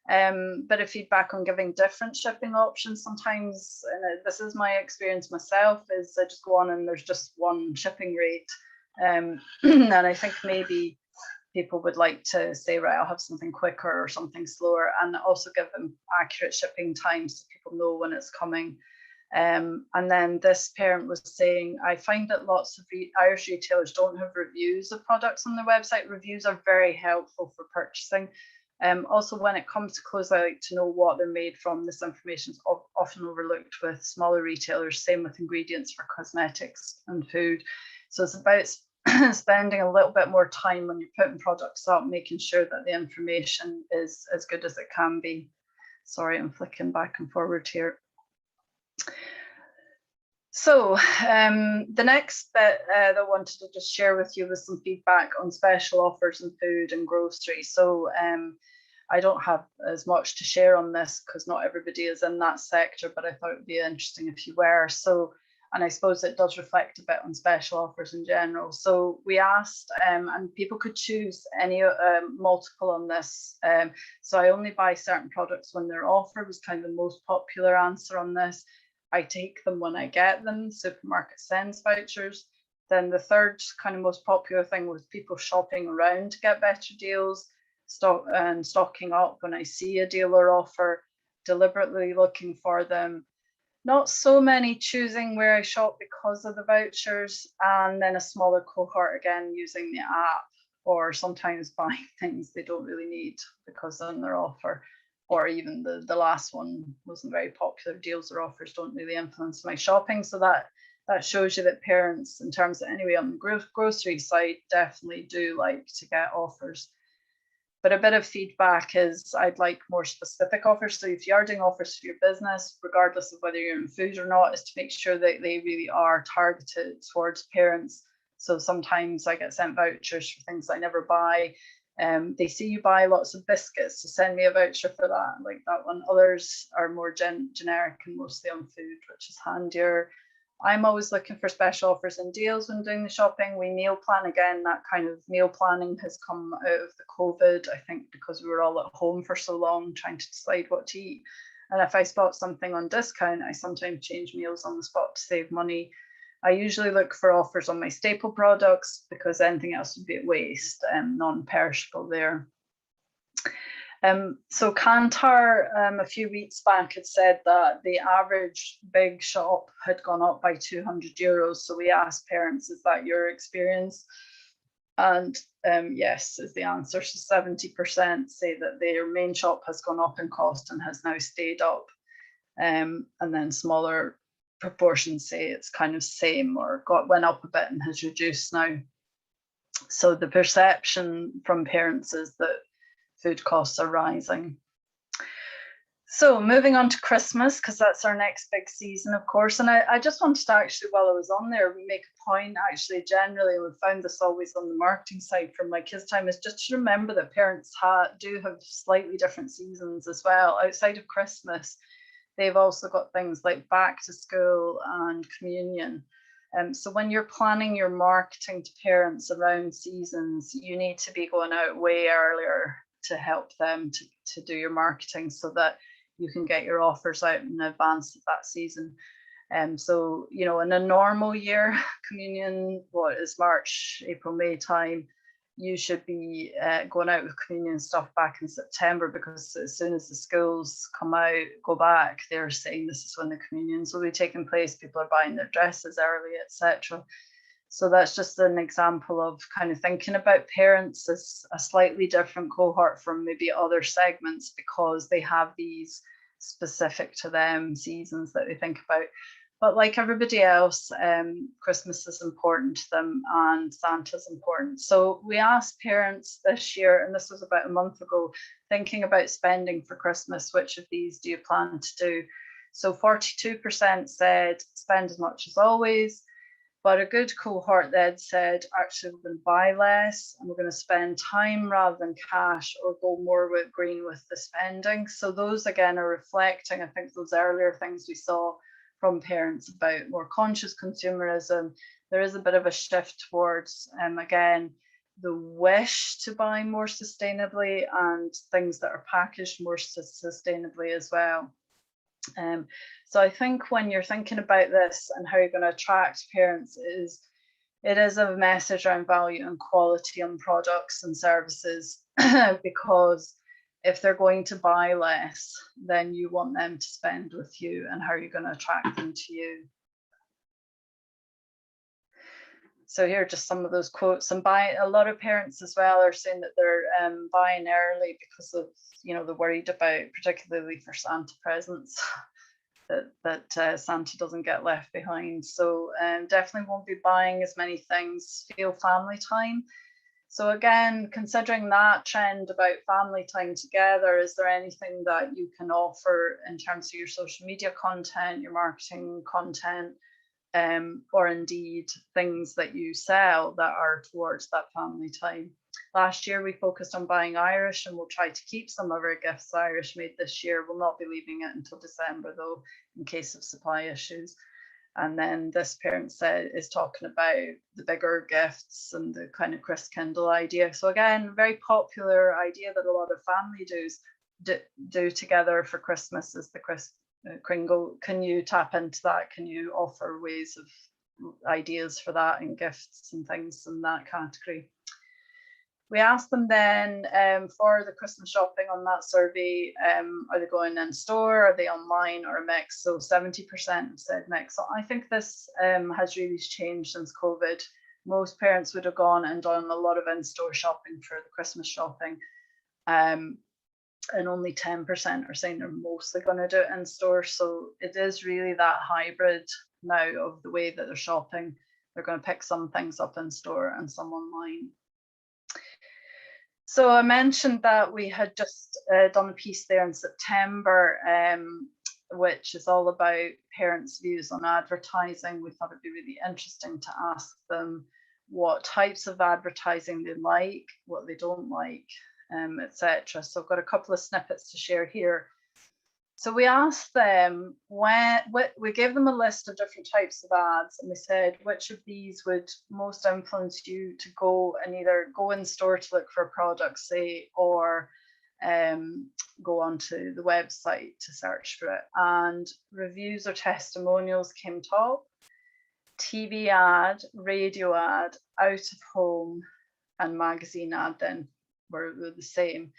Bit of feedback on giving different shipping options sometimes, and this is my experience myself, is I just go on and there's just one shipping rate. And I think maybe people would like to say, right, I'll have something quicker or something slower, and also give them accurate shipping times so people know when it's coming. And then this parent was saying, I find that lots of Irish retailers don't have reviews of products on their website. Reviews are very helpful for purchasing. Also, when it comes to clothes, I like to know what they're made from. This information is often overlooked with smaller retailers, same with ingredients for cosmetics and food. So it's about spending a little bit more time when you're putting products up, making sure that the information is as good as it can be. Sorry, I'm flicking back and forward here. So the next bit that I wanted to just share with you was some feedback on special offers in food and grocery. So I don't have as much to share on this because not everybody is in that sector, but I thought it would be interesting if you were. So, and I suppose it does reflect a bit on special offers in general. So we asked, and people could choose any multiple on this. So I only buy certain products when they're offered was kind of the most popular answer on this. I take them when I get them. Supermarket sends vouchers. Then the third kind of most popular thing was people shopping around to get better deals, stocking up when I see a deal or offer, deliberately looking for them. Not so many choosing where I shop because of the vouchers, and then a smaller cohort again using the app, or sometimes buying things they don't really need because on their offer. Or even the last one wasn't very popular. Deals or offers don't really influence my shopping. So that shows you that parents, in terms of anyway on the grocery side, definitely do like to get offers. But a bit of feedback is I'd like more specific offers. So if you are doing offers for your business, regardless of whether you're in food or not, is to make sure that they really are targeted towards parents. So sometimes I get sent vouchers for things I never buy. They see you buy lots of biscuits, so send me a voucher for that, like that one. Others are more generic and mostly on food, which is handier. I'm always looking for special offers and deals when doing the shopping. We meal plan again. That kind of meal planning has come out of the COVID, I think, because we were all at home for so long trying to decide what to eat. And if I spot something on discount, I sometimes change meals on the spot to save money. I usually look for offers on my staple products because anything else would be a waste, non-perishable there. So Kantar a few weeks back had said that the average big shop had gone up by €200. So we asked parents, is that your experience? And yes is the answer. So 70% say that their main shop has gone up in cost and has now stayed up. And then smaller proportions say it's kind of same or went up a bit and has reduced now. So the perception from parents is that food costs are rising. So moving on to Christmas, because that's our next big season, of course. And I just wanted to actually, while I was on there, make a point actually generally, and we found this always on the marketing side from my kids' time, is just to remember that parents do have slightly different seasons as well. Outside of Christmas, they've also got things like back to school and communion. So when you're planning your marketing to parents around seasons, you need to be going out way earlier to help them to do your marketing so that you can get your offers out in advance of that season. So, you know, in a normal year, communion, what is March, April, May time, you should be going out with communion stuff back in September, because as soon as the schools go back, they're saying this is when the communions will be taking place. People are buying their dresses early, etc. So that's just an example of kind of thinking about parents as a slightly different cohort from maybe other segments, because they have these specific to them seasons that they think about. But like everybody else, Christmas is important to them and Santa's important. So we asked parents this year, and this was about a month ago, thinking about spending for Christmas, which of these do you plan to do? So 42% said spend as much as always, But a good cohort then said, actually, we're going to buy less and we're going to spend time rather than cash, or go more with green with the spending. So those again are reflecting, I think, those earlier things we saw from parents about more conscious consumerism. There is a bit of a shift towards, again, the wish to buy more sustainably and things that are packaged more sustainably as well. So I think when you're thinking about this and how you're going to attract parents, it is a message around value and quality on products and services, because if they're going to buy less, then you want them to spend with you, and how are you going to attract them to you? So here are just some of those quotes. And a lot of parents as well are saying that they're buying early because of, they're worried about, particularly for Santa presents, that Santa doesn't get left behind. So definitely won't be buying as many things. Feel family time. So again, considering that trend about family time together, is there anything that you can offer in terms of your social media content, your marketing content, or indeed things that you sell that are towards that family time? Last year we focused on buying Irish, and we'll try to keep some of our gifts Irish made this year. We'll not be leaving it until December though, in case of supply issues. And then this parent is talking about the bigger gifts and the kind of Christkindle idea. So again, very popular idea that a lot of family do together for Christmas is the Kringle. Can you tap into that? Can you offer ways of ideas for that and gifts and things in that category? We asked them then for the Christmas shopping on that survey, are they going in store, are they online, or a mix? So 70% said mix. So I think this has really changed since COVID. Most parents would have gone and done a lot of in-store shopping for the Christmas shopping. And only 10% are saying they're mostly going to do it in store. So it is really that hybrid now of the way that they're shopping. They're going to pick some things up in store and some online. So I mentioned that we had just done a piece there in September, which is all about parents' views on advertising. We thought it'd be really interesting to ask them what types of advertising they like, what they don't like, etc. So I've got a couple of snippets to share here. So we asked them, we gave them a list of different types of ads, and we said, which of these would most influence you to go and either go in store to look for a product, say, or go onto the website to search for it? And reviews or testimonials came top. TV ad, radio ad, out of home, and magazine ad then were the same.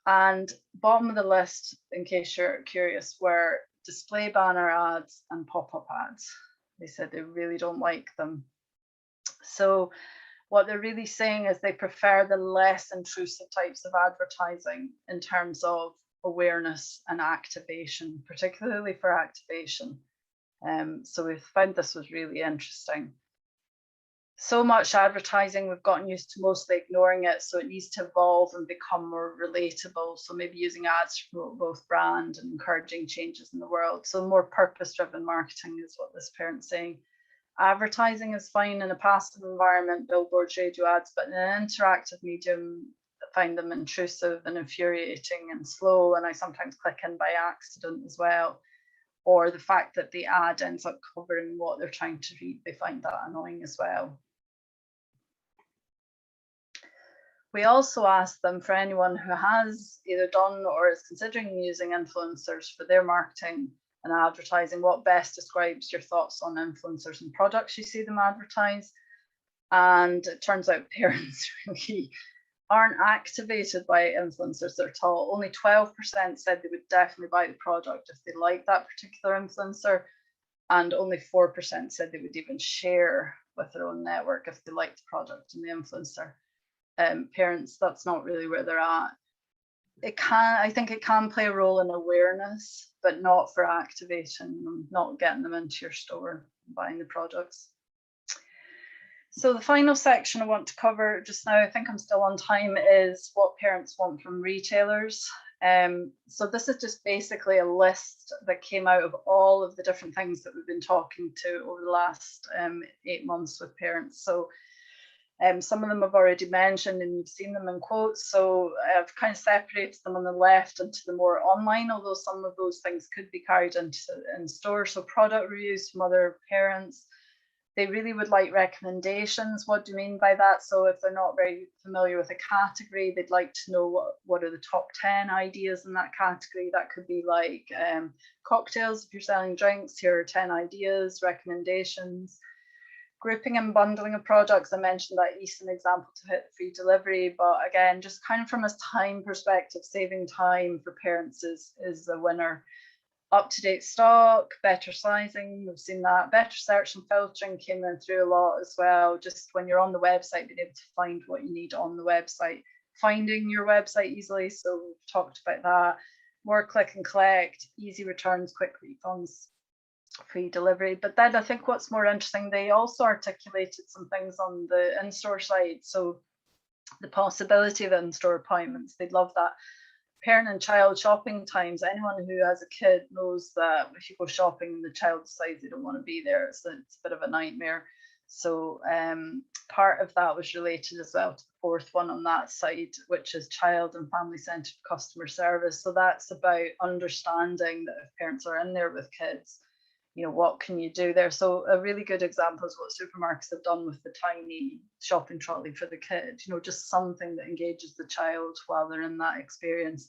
And bottom of the list, in case you're curious, were display banner ads and pop-up ads. They said they really don't like them. So what they're really saying is they prefer the less intrusive types of advertising in terms of awareness and activation, particularly for activation. So we found this was really interesting. So much advertising, we've gotten used to mostly ignoring it, so it needs to evolve and become more relatable. So maybe using ads to promote both brand and encouraging changes in the world. So more purpose-driven marketing is what this parent's saying. Advertising is fine in a passive environment, billboards, radio ads, but in an interactive medium, I find them intrusive and infuriating and slow, and I sometimes click in by accident as well. Or the fact that the ad ends up covering what they're trying to read, they find that annoying as well. We also asked them, for anyone who has either done or is considering using influencers for their marketing and advertising, what best describes your thoughts on influencers and products you see them advertise? And it turns out parents really aren't activated by influencers at all. Only 12% said they would definitely buy the product if they like that particular influencer, and only 4% said they would even share with their own network if they liked the product and the influencer. Parents, that's not really where they're at. I think it can play a role in awareness, but not for activation, not getting them into your store and buying the products. So the final section I want to cover just now, I think I'm still on time, is what parents want from retailers. So this is just basically a list that came out of all of the different things that we've been talking to over the last 8 months with parents. So some of them I've already mentioned and you've seen them in quotes. So I've kind of separated them on the left into the more online, although some of those things could be carried in store. So product reviews from other parents. They really would like recommendations. What do you mean by that? So if they're not very familiar with a category, they'd like to know what are the top 10 ideas in that category. That could be like cocktails. If you're selling drinks, here are 10 ideas, recommendations. Grouping and bundling of products. I mentioned that Easton example to hit free delivery, but again, just kind of from a time perspective, saving time for parents is a winner. Up-to-date stock, better sizing, we've seen that. Better search and filtering came in through a lot as well. Just when you're on the website, being able to find what you need on the website, finding your website easily. So we've talked about that. More click and collect, easy returns, quick refunds, free delivery. But then I think what's more interesting, they also articulated some things on the in-store side. So the possibility of in-store appointments, they'd love that. Parent and child shopping times. Anyone who has a kid knows that if you go shopping and the child decides they don't want to be there, it's a bit of a nightmare. So part of that was related as well to the fourth one on that side, which is child and family-centered customer service. So that's about understanding that if parents are in there with kids, you know, what can you do there? So a really good example is what supermarkets have done with the tiny shopping trolley for the kid, you know, just something that engages the child while they're in that experience.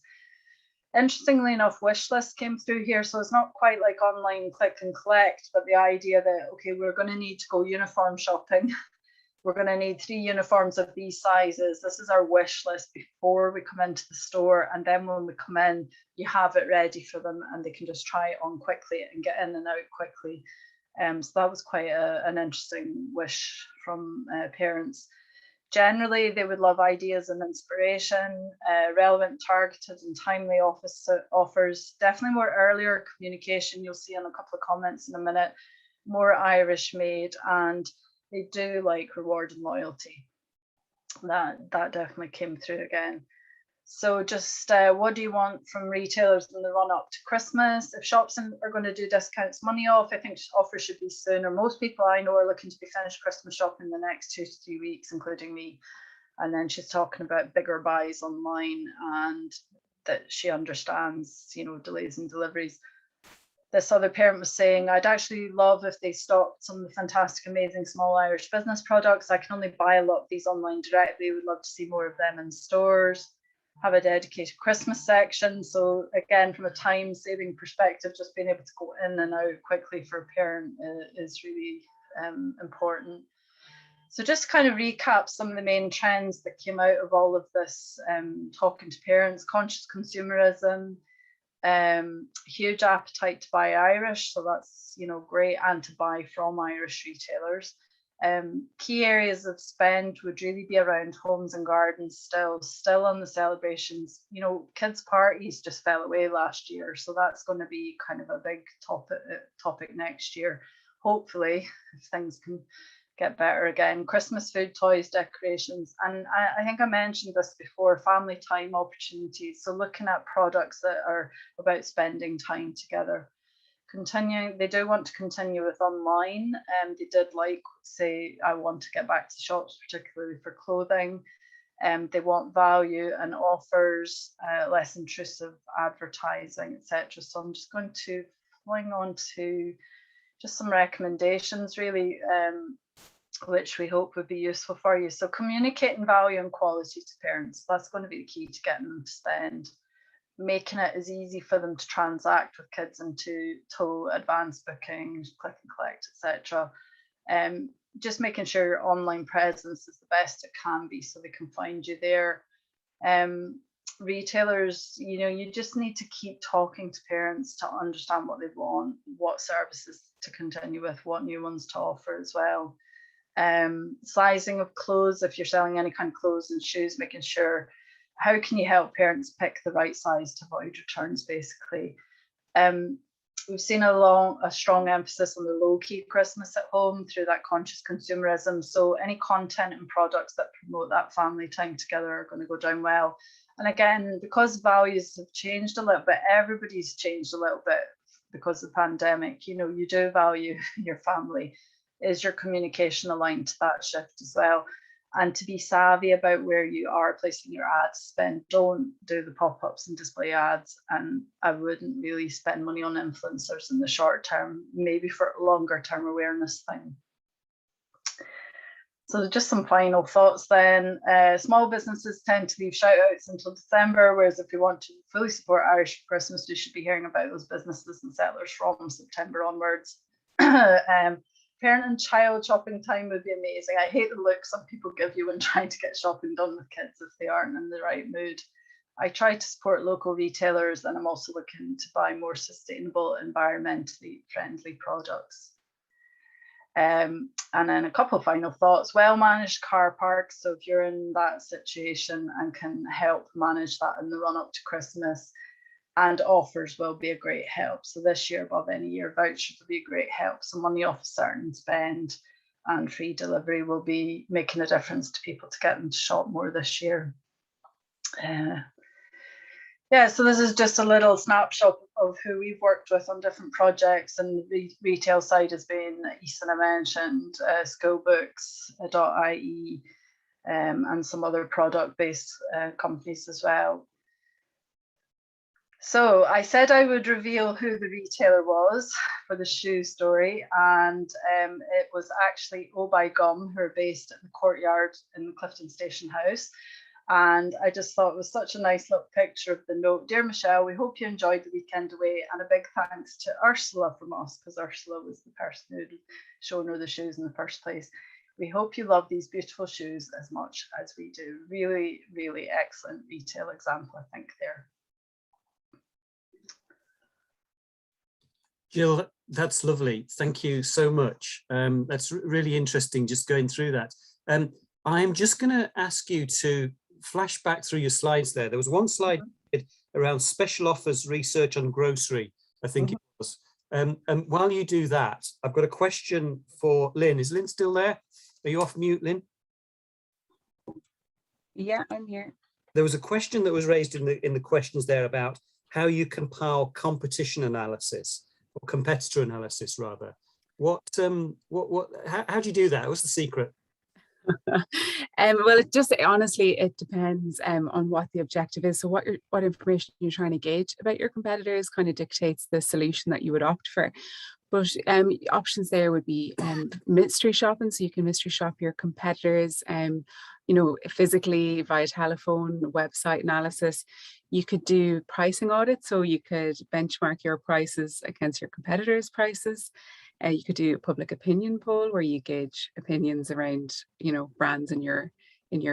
Interestingly enough, wishlist came through here. So it's not quite like online click and collect, but the idea that, okay, we're going to need to go uniform shopping. We're going to need 3 uniforms of these sizes. This is our wish list before we come into the store. And then when we come in, you have it ready for them and they can just try it on quickly and get in and out quickly. So that was quite an interesting wish from parents. Generally, they would love ideas and inspiration, relevant, targeted and timely offers. Definitely more earlier communication. You'll see in a couple of comments in a minute, more Irish made, and they do like reward and loyalty. That definitely came through again. So just what do you want from retailers in the run up to Christmas? If shops are going to do discounts, money off, I think offers should be sooner. Most people I know are looking to be finished Christmas shopping in the next 2 to 3 weeks, including me. And then she's talking about bigger buys online and that she understands, you know, delays in deliveries. This other parent was saying, I'd actually love if they stocked some of the fantastic, amazing small Irish business products. I can only buy a lot of these online directly. Would love to see more of them in stores. Have a dedicated Christmas section. So again, from a time saving perspective, just being able to go in and out quickly for a parent is really important. So just kind of recap some of the main trends that came out of all of this, talking to parents. Conscious consumerism, huge appetite to buy Irish, so that's, you know, great, and to buy from Irish retailers. Key areas of spend would really be around homes and gardens, still on the celebrations. You know, kids' parties just fell away last year, so that's going to be kind of a big topic next year, hopefully, if things can get better again. Christmas food, toys, decorations, and I think I mentioned this before, family time opportunities. So looking at products that are about spending time together. Continuing, they do want to continue with online, and they did like say, I want to get back to shops, particularly for clothing. They want value and offers, less intrusive advertising, etc. So I'm just going to fling on to just some recommendations, really, which we hope would be useful for you. So communicating value and quality to parents, that's going to be the key to getting them to spend. Making it as easy for them to transact with kids and to advance bookings, click and collect, etc. Just making sure your online presence is the best it can be so they can find you there. Retailers, you know, you just need to keep talking to parents to understand what they want, what services to continue with, what new ones to offer as well. Sizing of clothes, if you're selling any kind of clothes and shoes, making sure, how can you help parents pick the right size to avoid returns, basically. We've seen a strong emphasis on the low-key Christmas at home through that conscious consumerism. So any content and products that promote that family time together are going to go down well. And again, because values have changed a little bit, everybody's changed a little bit because of the pandemic. You know, you do value your family. Is your communication aligned to that shift as well? And to be savvy about where you are placing your ad spend. Don't do the pop-ups and display ads. And I wouldn't really spend money on influencers in the short term, maybe for a longer term awareness thing. So just some final thoughts then. Small businesses tend to leave shout outs until December, whereas if you want to fully support Irish for Christmas, you should be hearing about those businesses and settlers from September onwards. Parent and child shopping time would be amazing. I hate the look some people give you when trying to get shopping done with kids if they aren't in the right mood. I try to support local retailers, and I'm also looking to buy more sustainable, environmentally friendly products. And then a couple of final thoughts. Well-managed car parks. So if you're in that situation and can help manage that in the run-up to Christmas, and offers will be a great help. So this year, above any year, vouchers will be a great help. So money off a certain spend and free delivery will be making a difference to people to get them to shop more this year. Yeah, so this is just a little snapshot of who we've worked with on different projects, and the retail side has been Easton, I mentioned, Skillbooks.ie, and some other product-based companies as well. So I said I would reveal who the retailer was for the shoe story, and it was actually Oh By Gum, who are based at the Courtyard in the Clifton Station House. And I just thought it was such a nice little picture of the note. Dear Michelle, we hope you enjoyed the weekend away, and a big thanks to Ursula from us, because Ursula was the person who had shown her the shoes in the first place. We hope you love these beautiful shoes as much as we do. Really, really excellent retail example, I think, there. Jill, that's lovely. Thank you so much. That's really interesting, just going through that. I'm just going to ask you to flash back through your slides there. There was one slide around special offers research on grocery, I think it was. And while you do that, I've got a question for Lynn. Is Lynn still there? Are you off mute, Lynn? Yeah, I'm here. There was a question that was raised in the questions there about how you compile competition analysis, or competitor analysis rather. How do you do that? What's the secret? Well, honestly, it depends on what the objective is. So what information you're trying to gauge about your competitors kind of dictates the solution that you would opt for. But options there would be mystery shopping. So you can mystery shop your competitors, you know, physically via telephone, website analysis. You could do pricing audits. So you could benchmark your prices against your competitors' prices. You could do a public opinion poll where you gauge opinions around, you know, brands in your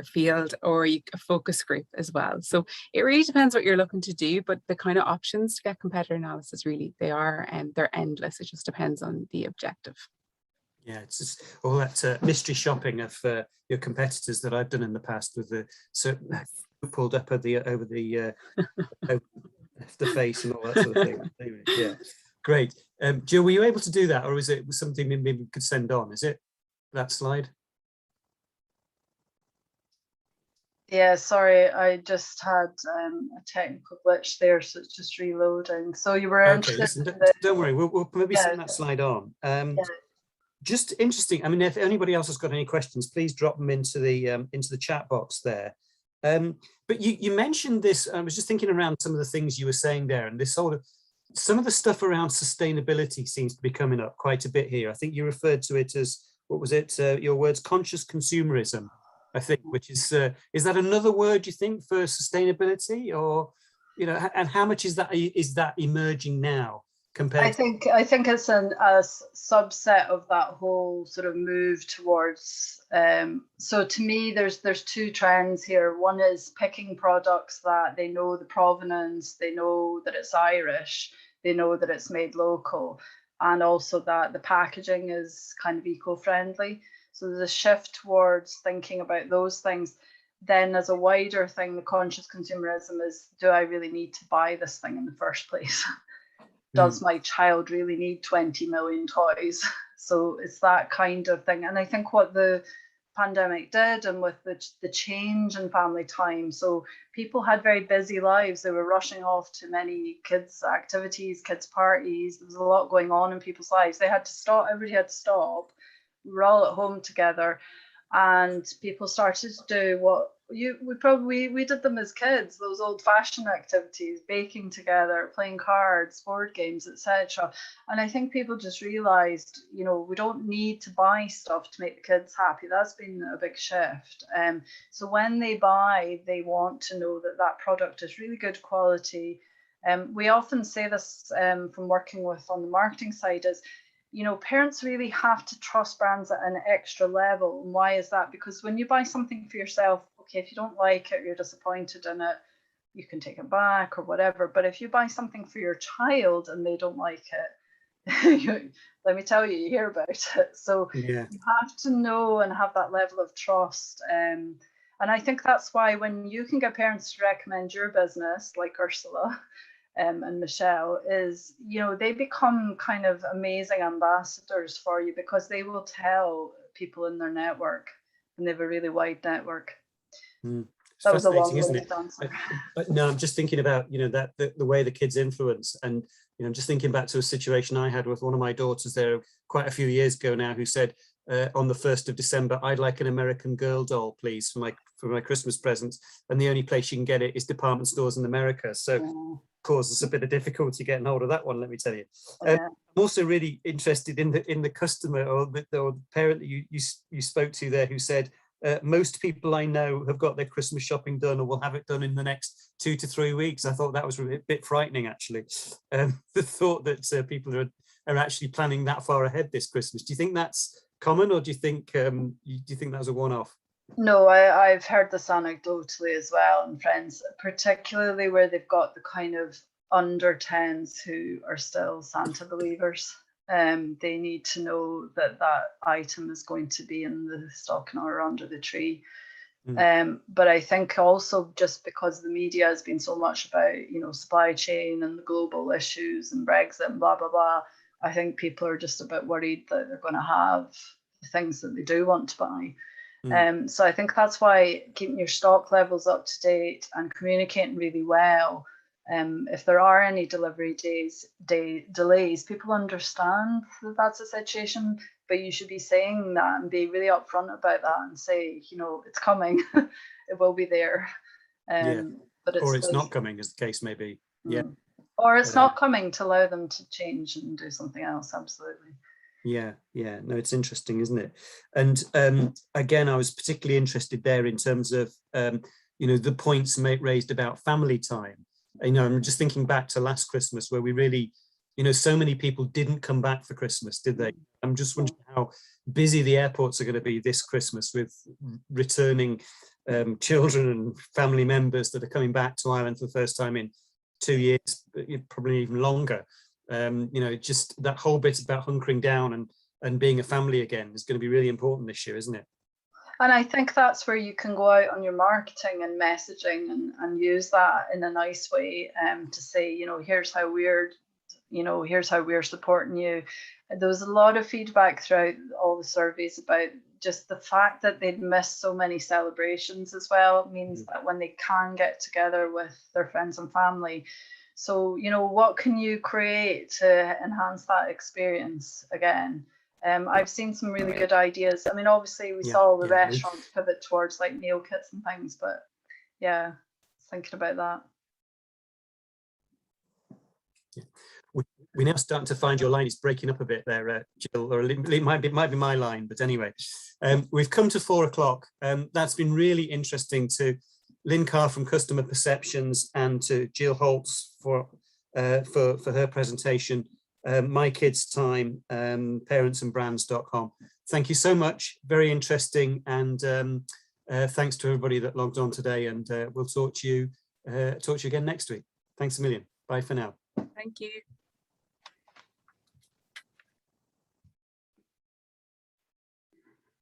field, or a focus group as well. So it really depends what you're looking to do, but the kind of options to get competitor analysis, really, they're endless. It just depends on the objective. Yeah, it's just all that mystery shopping of your competitors that I've done in the past with the pulled up over the face and all that sort of thing. Anyway, yeah, great. Jill, were you able to do that, or is it something maybe we could send on? Is it that slide? Yeah, sorry, I just had a technical glitch there, so it's just reloading. So you were okay. Listen, don't worry, we'll maybe send that slide on. Just interesting. I mean, if anybody else has got any questions, please drop them into the chat box there. But you mentioned this. I was just thinking around some of the things you were saying there, and this sort of some of the stuff around sustainability seems to be coming up quite a bit here. I think you referred to it as, what was it? Your words, conscious consumerism, I think, which is that another word you think for sustainability, or, you know, and how much is that emerging now compared? I think it's a subset of that whole sort of move towards. So to me, there's two trends here. One is picking products that they know the provenance, they know that it's Irish, they know that it's made local, and also that the packaging is kind of eco-friendly. So there's a shift towards thinking about those things. Then as a wider thing, the conscious consumerism is, do I really need to buy this thing in the first place? does my child really need 20 million toys? So it's that kind of thing. And I think what the pandemic did, and with the change in family time, so people had very busy lives. They were rushing off to many kids' activities, kids' parties. There was a lot going on in people's lives. They had to stop, everybody had to stop. We were all at home together, and people started to do what we did them as kids, those old-fashioned activities, baking together, playing cards, board games, etc. And I think people just realized, you know, we don't need to buy stuff to make the kids happy. That's been a big shift. So when they buy, they want to know that that product is really good quality. We often say this from working with on the marketing side is, you know, parents really have to trust brands at an extra level. And why is that? Because when you buy something for yourself, okay, if you don't like it, you're disappointed in it, you can take it back or whatever. But if you buy something for your child and they don't like it, let me tell you, you hear about it. So you have to know and have that level of trust. And I think that's why when you can get parents to recommend your business, like Ursula, and Michelle, is, you know, they become kind of amazing ambassadors for you, because they will tell people in their network, and they have a really wide network. It's that was fascinating, isn't it? But no, I'm just thinking about, you know, that the way the kids influence, and, you know, I'm just thinking back to a situation I had with one of my daughters there quite a few years ago now, who said on the 1st of December, I'd like an American Girl doll, please, for my Christmas presents, and the only place you can get it is department stores in America. So causes a bit of difficulty getting hold of that one, let me tell you. I'm also really interested in the customer or the parent that you spoke to there, who said most people I know have got their Christmas shopping done or will have it done in the next 2 to 3 weeks. I thought that was a bit frightening, actually. The thought that people are actually planning that far ahead this Christmas. Do you think that's common, or do you think that was a one-off? No, I've heard this anecdotally as well, and friends, particularly where they've got the kind of under 10s who are still Santa believers. They need to know that that item is going to be in the stocking or under the tree. But I think also just because the media has been so much about, you know, supply chain and the global issues and Brexit and blah, blah, blah, I think people are just a bit worried that they're going to have the things that they do want to buy. So I think that's why keeping your stock levels up to date and communicating really well. If there are any delivery delays, people understand that that's a situation, but you should be saying that and be really upfront about that and say, you know, it's coming, it will be there. But it's not coming, as the case may be. Or it's not coming, to allow them to change and do something else. Absolutely. No, it's interesting, isn't it? And again, I was particularly interested there in terms of you know, the points raised about family time. You know, I'm just thinking back to last Christmas, where we really, you know, so many people didn't come back for Christmas, did they? I'm just wondering how busy the airports are going to be this Christmas with returning children and family members that are coming back to Ireland for the first time in 2 years, probably even longer. You know, just that whole bit about hunkering down and being a family again is going to be really important this year, isn't it? And I think that's where you can go out on your marketing and messaging and use that in a nice way, to say, you know, here's how we're supporting you. There was a lot of feedback throughout all the surveys about just the fact that they'd missed so many celebrations as well. It means that when they can get together with their friends and family. So, you know, what can you create to enhance that experience again? I've seen some really good ideas. I mean, obviously we saw the restaurants pivot towards like meal kits and things, but yeah, thinking about that. We're now starting to find your line is breaking up a bit there, Jill, or it might be my line, but anyway, we've come to 4 o'clock. That's been really interesting, to Lynn Carr from Customer Perceptions and to Jill Holtz for her presentation. My Kids Time, ParentsandBrands.com. Thank you so much. Very interesting, and thanks to everybody that logged on today. And we'll talk to you again next week. Thanks a million. Bye for now. Thank you.